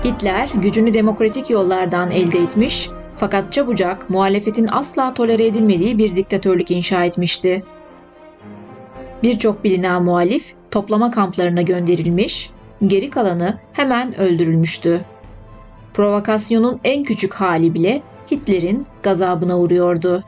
Hitler gücünü demokratik yollardan elde etmiş fakat çabucak muhalefetin asla tolere edilmediği bir diktatörlük inşa etmişti. Birçok bilinen muhalif toplama kamplarına gönderilmiş, geri kalanı hemen öldürülmüştü. Provokasyonun en küçük hali bile Hitler'in gazabına uğruyordu.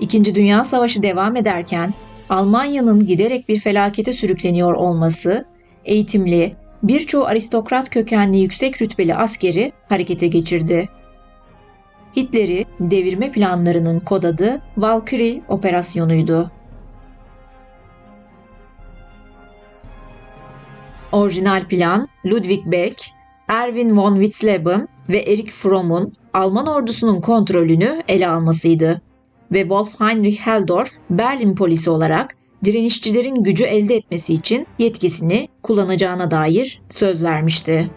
İkinci Dünya Savaşı devam ederken Almanya'nın giderek bir felakete sürükleniyor olması, eğitimli, birçoğu aristokrat kökenli yüksek rütbeli askeri harekete geçirdi. Hitler'i devirme planlarının kod adı Valkyrie operasyonuydu. Orijinal plan Ludwig Beck, Erwin von Witzleben ve Erich Fromm'un Alman ordusunun kontrolünü ele almasıydı ve Wolf Heinrich Helldorf Berlin polisi olarak direnişçilerin gücü elde etmesi için yetkisini kullanacağına dair söz vermişti.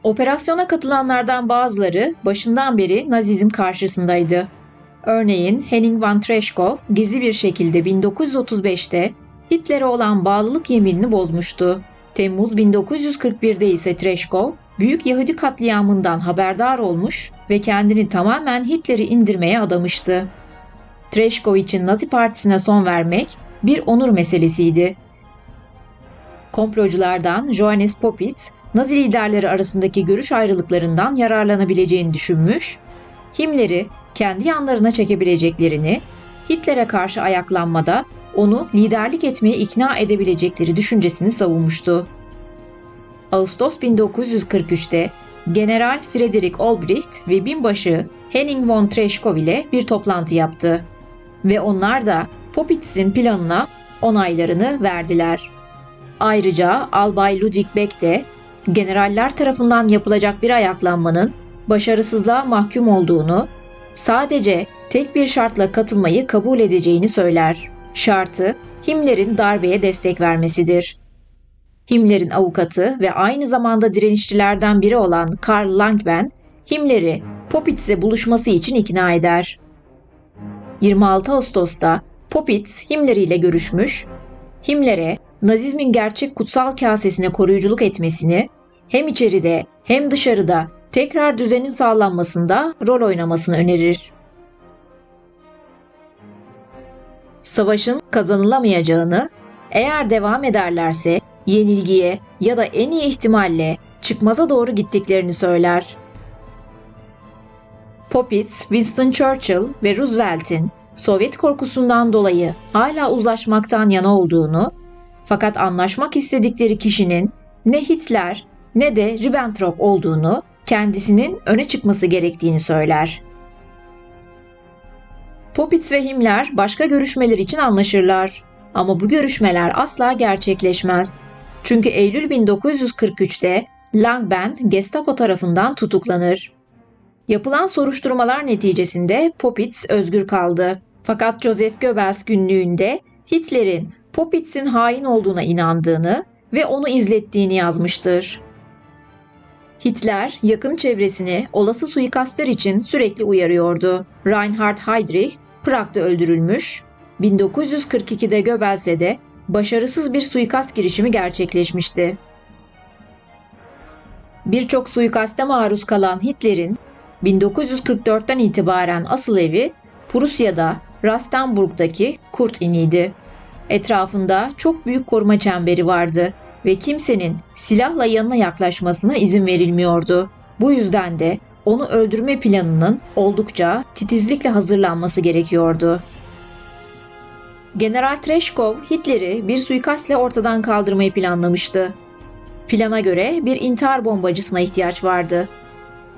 Operasyona katılanlardan bazıları başından beri Nazizm karşısındaydı. Örneğin Henning von Treschkow gizli bir şekilde 1935'te Hitler'e olan bağlılık yeminini bozmuştu. Temmuz 1941'de ise Treschkow, Büyük Yahudi katliamından haberdar olmuş ve kendini tamamen Hitler'i indirmeye adamıştı. Treschkow için Nazi Partisi'ne son vermek bir onur meselesiydi. Komploculardan Johannes Popitz, Nazi liderleri arasındaki görüş ayrılıklarından yararlanabileceğini düşünmüş, Himmler'i kendi yanlarına çekebileceklerini, Hitler'e karşı ayaklanmada onu liderlik etmeye ikna edebilecekleri düşüncesini savunmuştu. Ağustos 1943'te General Friedrich Olbricht ve binbaşı Henning von Treschkow ile bir toplantı yaptı ve onlar da Popitz'in planına onaylarını verdiler. Ayrıca Albay Ludwig Beck de generaller tarafından yapılacak bir ayaklanmanın başarısızlığa mahkum olduğunu, sadece tek bir şartla katılmayı kabul edeceğini söyler. Şartı Himmler'in darbeye destek vermesidir. Himmler'in avukatı ve aynı zamanda direnişçilerden biri olan Karl Langbehn, Himmler'i Popitz'le buluşması için ikna eder. 26 Ağustos'ta Popitz Himmler ile görüşmüş, Himmler'e Nazizmin gerçek kutsal kasesine koruyuculuk etmesini, hem içeride hem dışarıda tekrar düzenin sağlanmasında rol oynamasını önerir. Savaşın kazanılamayacağını, eğer devam ederlerse yenilgiye ya da en iyi ihtimalle çıkmaza doğru gittiklerini söyler. Popitz, Winston Churchill ve Roosevelt'in Sovyet korkusundan dolayı hala uzlaşmaktan yana olduğunu, fakat anlaşmak istedikleri kişinin ne Hitler ne de Ribbentrop olduğunu, kendisinin öne çıkması gerektiğini söyler. Popitz ve Himmler başka görüşmeler için anlaşırlar. Ama bu görüşmeler asla gerçekleşmez. Çünkü Eylül 1943'te Langbehn Gestapo tarafından tutuklanır. Yapılan soruşturmalar neticesinde Popitz özgür kaldı. Fakat Joseph Goebbels günlüğünde Hitler'in Popitz'in hain olduğuna inandığını ve onu izlettiğini yazmıştır. Hitler yakın çevresini olası suikastler için sürekli uyarıyordu. Reinhard Heydrich Prag'da öldürülmüş, 1942'de Goebbels'e de başarısız bir suikast girişimi gerçekleşmişti. Birçok suikaste maruz kalan Hitler'in 1944'ten itibaren asıl evi Prusya'da Rastenburg'daki Kurtini'ydi. Etrafında çok büyük koruma çemberi vardı ve kimsenin silahla yanına yaklaşmasına izin verilmiyordu. Bu yüzden de onu öldürme planının oldukça titizlikle hazırlanması gerekiyordu. General Treschkow Hitler'i bir suikastle ortadan kaldırmayı planlamıştı. Plana göre bir intihar bombacısına ihtiyaç vardı.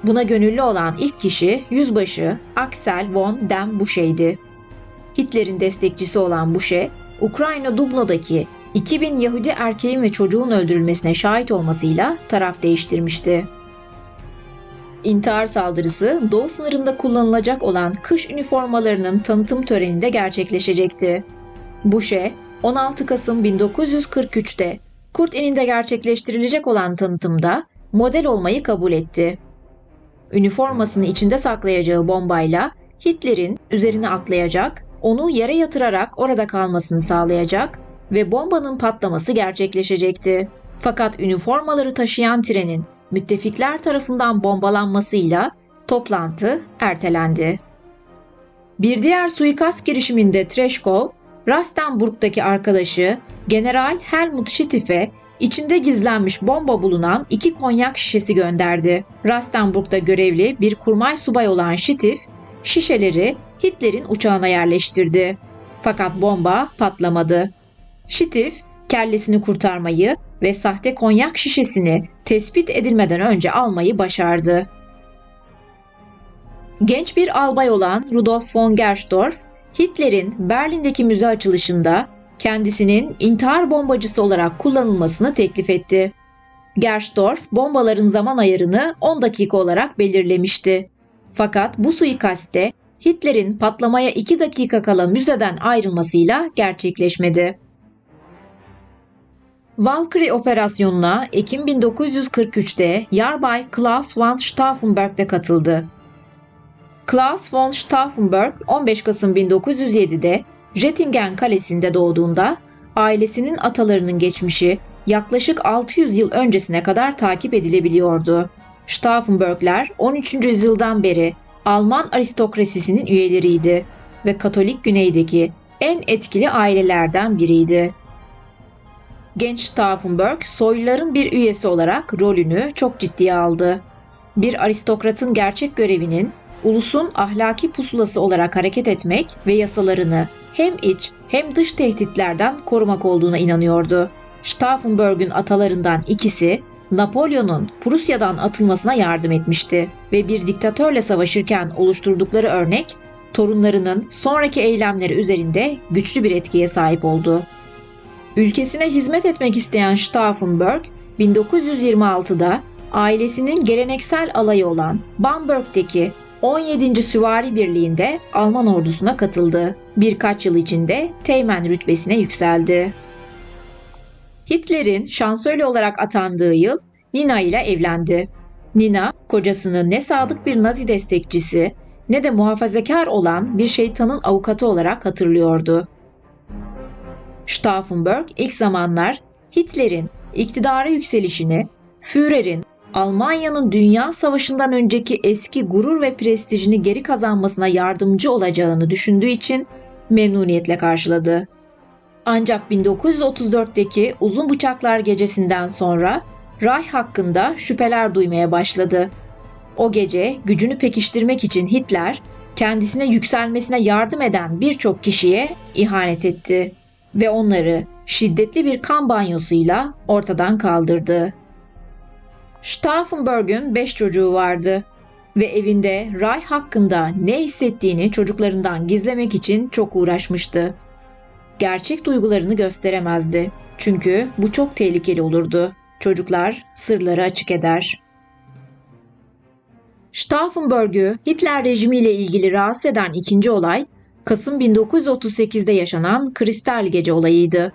Buna gönüllü olan ilk kişi yüzbaşı Axel von dem Busche'ydi. Hitler'in destekçisi olan Busche, Ukrayna Dubno'daki 2000 Yahudi erkeğin ve çocuğun öldürülmesine şahit olmasıyla taraf değiştirmişti. İntihar saldırısı doğu sınırında kullanılacak olan kış üniformalarının tanıtım töreninde gerçekleşecekti. Busche, 16 Kasım 1943'te Kurtini'de gerçekleştirilecek olan tanıtımda model olmayı kabul etti. Üniformasını içinde saklayacağı bombayla Hitler'in üzerine atlayacak, onu yere yatırarak orada kalmasını sağlayacak ve bombanın patlaması gerçekleşecekti. Fakat üniformaları taşıyan trenin müttefikler tarafından bombalanmasıyla toplantı ertelendi. Bir diğer suikast girişiminde Treşkov, Rastenburg'daki arkadaşı General Helmut Schiffe içinde gizlenmiş bomba bulunan 2 konyak şişesi gönderdi. Rastenburg'da görevli bir kurmay subay olan Schiffe, şişeleri Hitler'in uçağına yerleştirdi. Fakat bomba patlamadı. Schiffe, kellesini kurtarmayı ve sahte konyak şişesini tespit edilmeden önce almayı başardı. Genç bir albay olan Rudolf von Gersdorf, Hitler'in Berlin'deki müze açılışında kendisinin intihar bombacısı olarak kullanılmasını teklif etti. Gersdorf, bombaların zaman ayarını 10 dakika olarak belirlemişti. Fakat bu suikastte Hitler'in patlamaya 2 dakika kala müzeden ayrılmasıyla gerçekleşmedi. Valkyrie operasyonuna Ekim 1943'te Yarbay Klaus von Stauffenberg'de katıldı. Klaus von Stauffenberg 15 Kasım 1907'de Jettingen Kalesi'nde doğduğunda ailesinin atalarının geçmişi yaklaşık 600 yıl öncesine kadar takip edilebiliyordu. Stauffenbergler 13. yüzyıldan beri Alman aristokrasisinin üyeleriydi ve Katolik Güney'deki en etkili ailelerden biriydi. Genç Stauffenberg, soyluların bir üyesi olarak rolünü çok ciddiye aldı. Bir aristokratın gerçek görevinin ulusun ahlaki pusulası olarak hareket etmek ve yasalarını hem iç hem dış tehditlerden korumak olduğuna inanıyordu. Stauffenberg'ün atalarından ikisi Napolyon'un Prusya'dan atılmasına yardım etmişti ve bir diktatörle savaşırken oluşturdukları örnek torunlarının sonraki eylemleri üzerinde güçlü bir etkiye sahip oldu. Ülkesine hizmet etmek isteyen Stauffenberg 1926'da ailesinin geleneksel alayı olan Bamberg'deki 17. Süvari Birliği'nde Alman ordusuna katıldı. Birkaç yıl içinde teğmen rütbesine yükseldi. Hitler'in şansölye olarak atandığı yıl Nina ile evlendi. Nina, kocasını ne sadık bir Nazi destekçisi ne de muhafazakar olan bir şeytanın avukatı olarak hatırlıyordu. Stauffenberg ilk zamanlar Hitler'in iktidara yükselişini, Führer'in Almanya'nın Dünya Savaşı'ndan önceki eski gurur ve prestijini geri kazanmasına yardımcı olacağını düşündüğü için memnuniyetle karşıladı. Ancak 1934'teki Uzun Bıçaklar Gecesi'nden sonra Reich hakkında şüpheler duymaya başladı. O gece gücünü pekiştirmek için Hitler, kendisine yükselmesine yardım eden birçok kişiye ihanet etti ve onları şiddetli bir kan banyosuyla ortadan kaldırdı. Stauffenberg'ün 5 çocuğu vardı ve evinde Reich hakkında ne hissettiğini çocuklarından gizlemek için çok uğraşmıştı. Gerçek duygularını gösteremezdi. Çünkü bu çok tehlikeli olurdu. Çocuklar sırları açık eder. Stauffenberg'ü Hitler rejimiyle ilgili rahatsız eden ikinci olay, Kasım 1938'de yaşanan Kristal Gece olayıydı.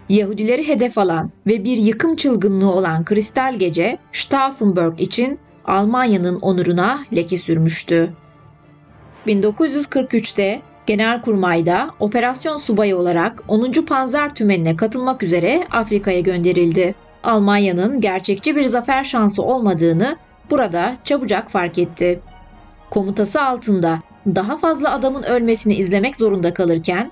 Yahudileri hedef alan ve bir yıkım çılgınlığı olan Kristal Gece, Stauffenberg için Almanya'nın onuruna leke sürmüştü. 1943'te Genelkurmay'da operasyon subayı olarak 10. Panzer Tümeni'ne katılmak üzere Afrika'ya gönderildi. Almanya'nın gerçekçi bir zafer şansı olmadığını burada çabucak fark etti. Komutası altında daha fazla adamın ölmesini izlemek zorunda kalırken,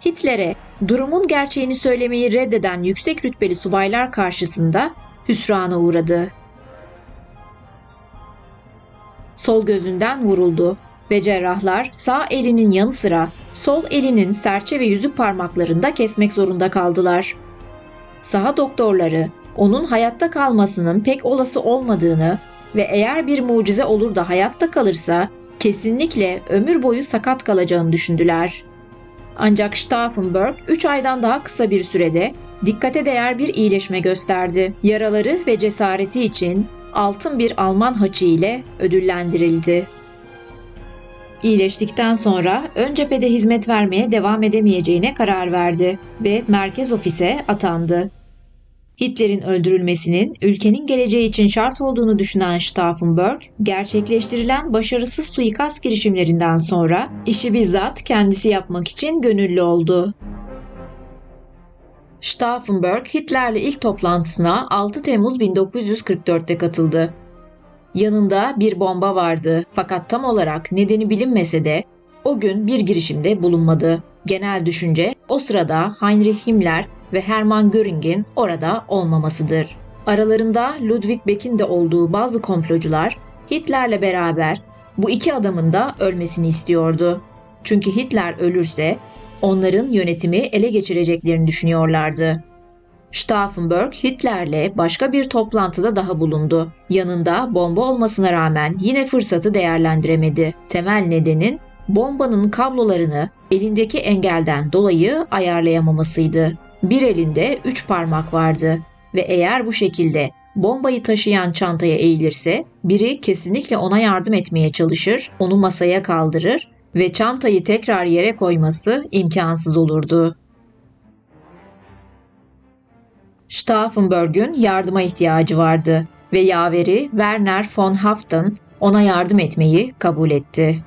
Hitler'e durumun gerçeğini söylemeyi reddeden yüksek rütbeli subaylar karşısında hüsrana uğradı. Sol gözünden vuruldu ve cerrahlar sağ elinin yanı sıra sol elinin serçe ve yüzük parmaklarında kesmek zorunda kaldılar. Saha doktorları onun hayatta kalmasının pek olası olmadığını ve eğer bir mucize olur da hayatta kalırsa kesinlikle ömür boyu sakat kalacağını düşündüler. Ancak Stauffenberg 3 aydan daha kısa bir sürede dikkate değer bir iyileşme gösterdi. Yaraları ve cesareti için altın bir Alman haçı ile ödüllendirildi. İyileştikten sonra ön cephede hizmet vermeye devam edemeyeceğine karar verdi ve merkez ofise atandı. Hitler'in öldürülmesinin ülkenin geleceği için şart olduğunu düşünen Stauffenberg, gerçekleştirilen başarısız suikast girişimlerinden sonra işi bizzat kendisi yapmak için gönüllü oldu. Stauffenberg, Hitler'le ilk toplantısına 6 Temmuz 1944'te katıldı. Yanında bir bomba vardı fakat tam olarak nedeni bilinmese de o gün bir girişimde bulunmadı. Genel düşünce o sırada Heinrich Himmler ve Hermann Göring'in orada olmamasıdır. Aralarında Ludwig Beck'in de olduğu bazı komplocular Hitler'le beraber bu iki adamın da ölmesini istiyordu. Çünkü Hitler ölürse onların yönetimi ele geçireceklerini düşünüyorlardı. Stauffenberg, Hitler'le başka bir toplantıda daha bulundu. Yanında bomba olmasına rağmen yine fırsatı değerlendiremedi. Temel nedenin bombanın kablolarını elindeki engelden dolayı ayarlayamamasıydı. Bir elinde 3 parmak vardı ve eğer bu şekilde bombayı taşıyan çantaya eğilirse biri kesinlikle ona yardım etmeye çalışır, onu masaya kaldırır ve çantayı tekrar yere koyması imkansız olurdu. Stauffenberg'ün yardıma ihtiyacı vardı ve yaveri Werner von Haft'ın ona yardım etmeyi kabul etti.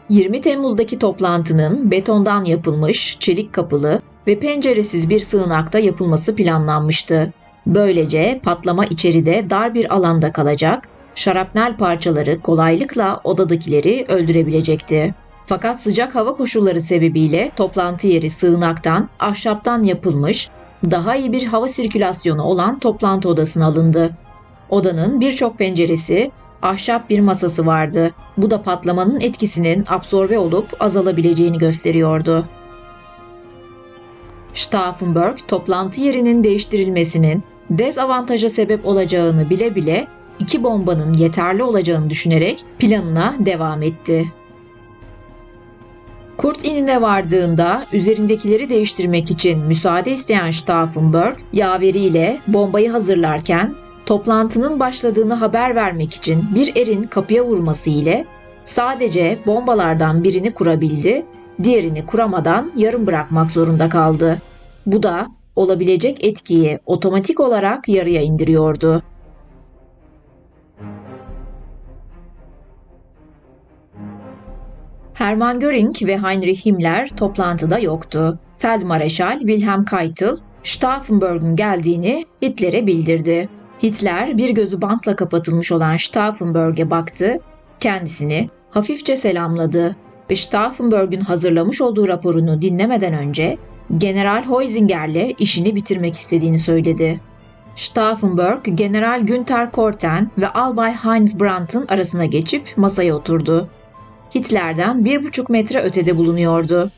20 Temmuz'daki toplantının betondan yapılmış, çelik kapılı ve penceresiz bir sığınakta yapılması planlanmıştı. Böylece patlama içeride dar bir alanda kalacak, şarapnel parçaları kolaylıkla odadakileri öldürebilecekti. Fakat sıcak hava koşulları sebebiyle toplantı yeri sığınaktan, ahşaptan yapılmış, daha iyi bir hava sirkülasyonu olan toplantı odasına alındı. Odanın birçok penceresi, ahşap bir masası vardı. Bu da patlamanın etkisinin absorbe olup azalabileceğini gösteriyordu. Stauffenberg, toplantı yerinin değiştirilmesinin dezavantaja sebep olacağını bile bile iki bombanın yeterli olacağını düşünerek planına devam etti. Kurt inine vardığında üzerindekileri değiştirmek için müsaade isteyen Stauffenberg, yaveriyle bombayı hazırlarken toplantının başladığını haber vermek için bir erin kapıya vurması ile sadece bombalardan birini kurabildi, diğerini kuramadan yarım bırakmak zorunda kaldı. Bu da olabilecek etkiyi otomatik olarak yarıya indiriyordu. Hermann Göring ve Heinrich Himmler toplantıda yoktu. Feldmareşal Wilhelm Keitel, Stauffenberg'ün geldiğini Hitler'e bildirdi. Hitler bir gözü bantla kapatılmış olan Stauffenberg'e baktı, kendisini hafifçe selamladı ve Stauffenberg'ün hazırlamış olduğu raporunu dinlemeden önce General Heusinger'le işini bitirmek istediğini söyledi. Stauffenberg, General Günther Korten ve Albay Heinz Brandt'ın arasına geçip masaya oturdu. Hitler'den 1,5 metre ötede bulunuyordu.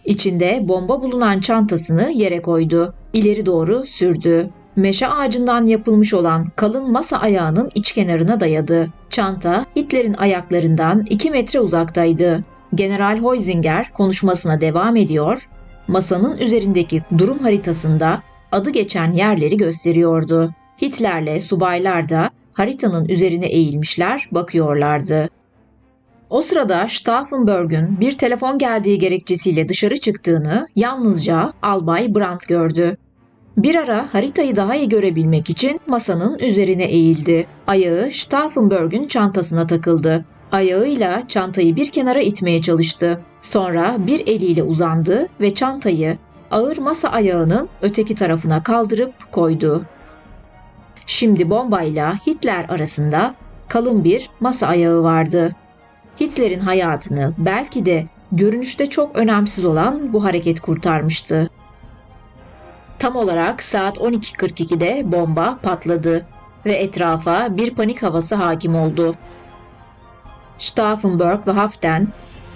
İçinde bomba bulunan çantasını yere koydu. İleri doğru sürdü. Meşe ağacından yapılmış olan kalın masa ayağının iç kenarına dayadı. Çanta Hitler'in ayaklarından 2 metre uzaktaydı. General Heusinger konuşmasına devam ediyor, masanın üzerindeki durum haritasında adı geçen yerleri gösteriyordu. Hitler'le subaylar da haritanın üzerine eğilmişler, bakıyorlardı. O sırada Stauffenberg'ün bir telefon geldiği gerekçesiyle dışarı çıktığını yalnızca Albay Brandt gördü. Bir ara haritayı daha iyi görebilmek için masanın üzerine eğildi. Ayağı Stauffenberg'ün çantasına takıldı. Ayağıyla çantayı bir kenara itmeye çalıştı. Sonra bir eliyle uzandı ve çantayı ağır masa ayağının öteki tarafına kaldırıp koydu. Şimdi bombayla Hitler arasında kalın bir masa ayağı vardı. Hitler'in hayatını belki de görünüşte çok önemsiz olan bu hareket kurtarmıştı. Tam olarak saat 12.42'de bomba patladı ve etrafa bir panik havası hakim oldu. Stauffenberg ve Haften,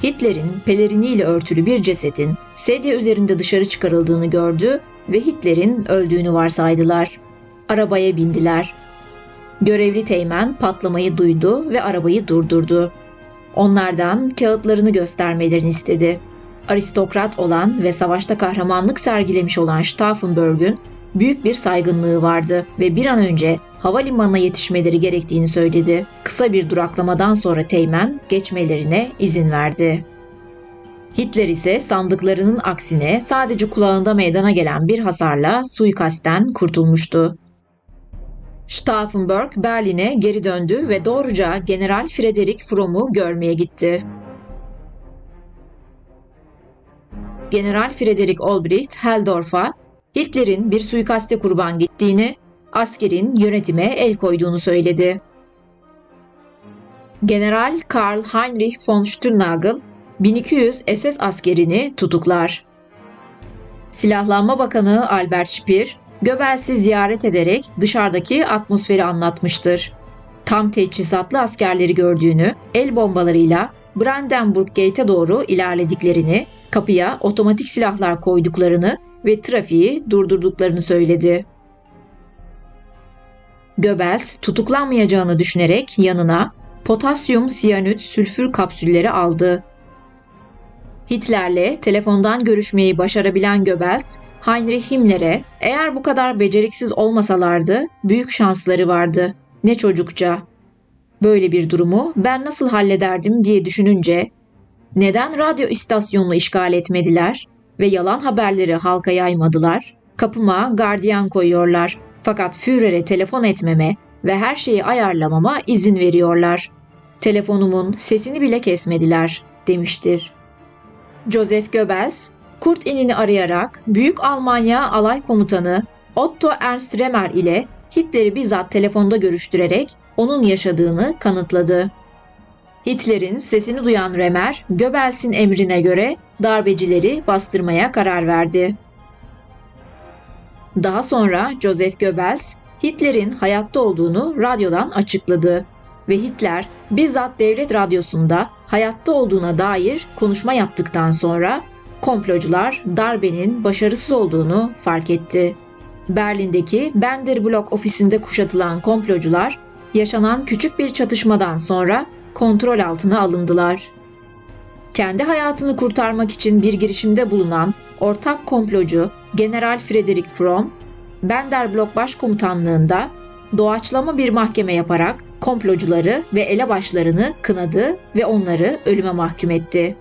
Hitler'in peleriniyle örtülü bir cesedin sedye üzerinde dışarı çıkarıldığını gördü ve Hitler'in öldüğünü varsaydılar. Arabaya bindiler. Görevli teğmen patlamayı duydu ve arabayı durdurdu. Onlardan kağıtlarını göstermelerini istedi. Aristokrat olan ve savaşta kahramanlık sergilemiş olan Stauffenberg'ün büyük bir saygınlığı vardı ve bir an önce havalimanına yetişmeleri gerektiğini söyledi. Kısa bir duraklamadan sonra teğmen geçmelerine izin verdi. Hitler ise sandıklarının aksine sadece kulağında meydana gelen bir hasarla suikastten kurtulmuştu. Stauffenberg Berlin'e geri döndü ve doğruca General Friedrich Fromm'u görmeye gitti. General Friedrich Olbricht Helldorf'a Hitler'in bir suikaste kurban gittiğini, askerin yönetime el koyduğunu söyledi. General Karl Heinrich von Stülnagel 1200 SS askerini tutuklar. Silahlanma Bakanı Albert Speer, Goebbels'i ziyaret ederek dışarıdaki atmosferi anlatmıştır. Tam teçhizatlı askerleri gördüğünü, el bombalarıyla Brandenburg Gate'e doğru ilerlediklerini, kapıya otomatik silahlar koyduklarını ve trafiği durdurduklarını söyledi. Goebbels tutuklanmayacağını düşünerek yanına potasyum siyanüt sülfür kapsülleri aldı. Hitler'le telefondan görüşmeyi başarabilen Goebbels, Heinrich Himmler'e eğer bu kadar beceriksiz olmasalardı büyük şansları vardı. Ne çocukça. Böyle bir durumu ben nasıl hallederdim diye düşününce neden radyo istasyonunu işgal etmediler ve yalan haberleri halka yaymadılar? Kapıma gardiyan koyuyorlar fakat Führer'e telefon etmeme ve her şeyi ayarlamama izin veriyorlar. Telefonumun sesini bile kesmediler demiştir. Joseph Goebbels, Kurt Innin'i arayarak Büyük Almanya Alay Komutanı Otto Ernst Remer ile Hitler'i bizzat telefonda görüştürerek onun yaşadığını kanıtladı. Hitler'in sesini duyan Remer, Goebbels'in emrine göre darbecileri bastırmaya karar verdi. Daha sonra Joseph Goebbels, Hitler'in hayatta olduğunu radyodan açıkladı ve Hitler bizzat devlet radyosunda hayatta olduğuna dair konuşma yaptıktan sonra komplocular darbenin başarısız olduğunu fark etti. Berlin'deki Bänderblock ofisinde kuşatılan komplocular yaşanan küçük bir çatışmadan sonra kontrol altına alındılar. Kendi hayatını kurtarmak için bir girişimde bulunan ortak komplocu General Friedrich Fromm, Bänderblock Başkomutanlığında doğaçlama bir mahkeme yaparak komplocuları ve elebaşlarını kınadı ve onları ölüme mahkum etti.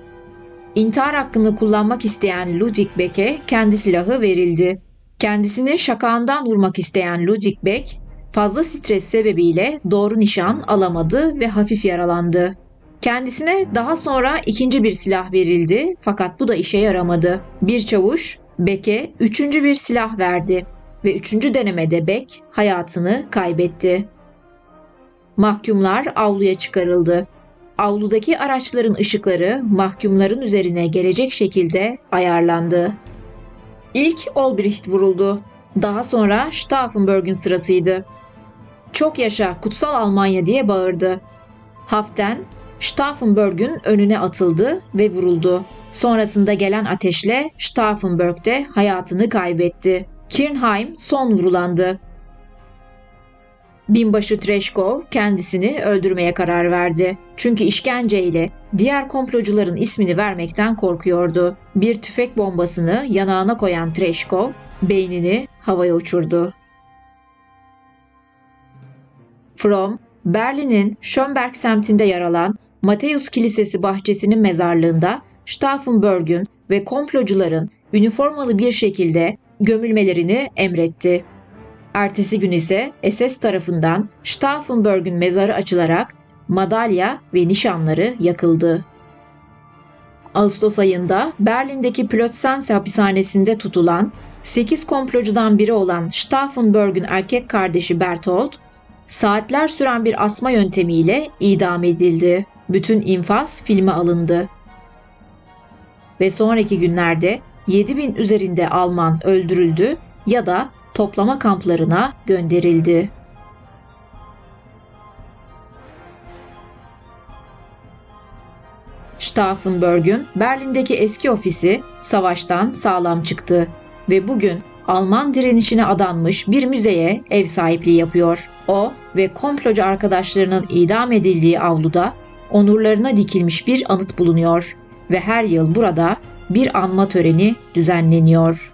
İntihar hakkını kullanmak isteyen Ludwig Beck'e kendi silahı verildi. Kendisini şakağından vurmak isteyen Ludwig Beck, fazla stres sebebiyle doğru nişan alamadı ve hafif yaralandı. Kendisine daha sonra ikinci bir silah verildi fakat bu da işe yaramadı. Bir çavuş Beck'e üçüncü bir silah verdi ve üçüncü denemede Beck hayatını kaybetti. Mahkumlar avluya çıkarıldı. Avludaki araçların ışıkları mahkumların üzerine gelecek şekilde ayarlandı. İlk Olbricht vuruldu. Daha sonra Stauffenberg'ün sırasıydı. "Çok yaşa Kutsal Almanya" diye bağırdı. Haften Stauffenberg'ün önüne atıldı ve vuruldu. Sonrasında gelen ateşle Stauffenberg de hayatını kaybetti. Kirnheim son vurulandı. Binbaşı Treşkov kendisini öldürmeye karar verdi. Çünkü işkenceyle diğer komplocuların ismini vermekten korkuyordu. Bir tüfek bombasını yanağına koyan Treşkov beynini havaya uçurdu. Fromm, Berlin'in Schönberg semtinde yer alan Matthäus Kilisesi bahçesinin mezarlığında Stauffenberg'ün ve komplocuların üniformalı bir şekilde gömülmelerini emretti. Ertesi gün ise SS tarafından Stauffenberg'ün mezarı açılarak madalya ve nişanları yakıldı. Ağustos ayında Berlin'deki Plötzensee hapishanesinde tutulan 8 komplocudan biri olan Stauffenberg'ün erkek kardeşi Berthold, saatler süren bir asma yöntemiyle idam edildi. Bütün infaz filme alındı. Ve sonraki günlerde 7.000 üzerinde Alman öldürüldü ya da toplama kamplarına gönderildi. Stauffenberg'ün Berlin'deki eski ofisi savaştan sağlam çıktı ve bugün Alman direnişine adanmış bir müzeye ev sahipliği yapıyor. O ve komplocu arkadaşlarının idam edildiği avluda onurlarına dikilmiş bir anıt bulunuyor ve her yıl burada bir anma töreni düzenleniyor.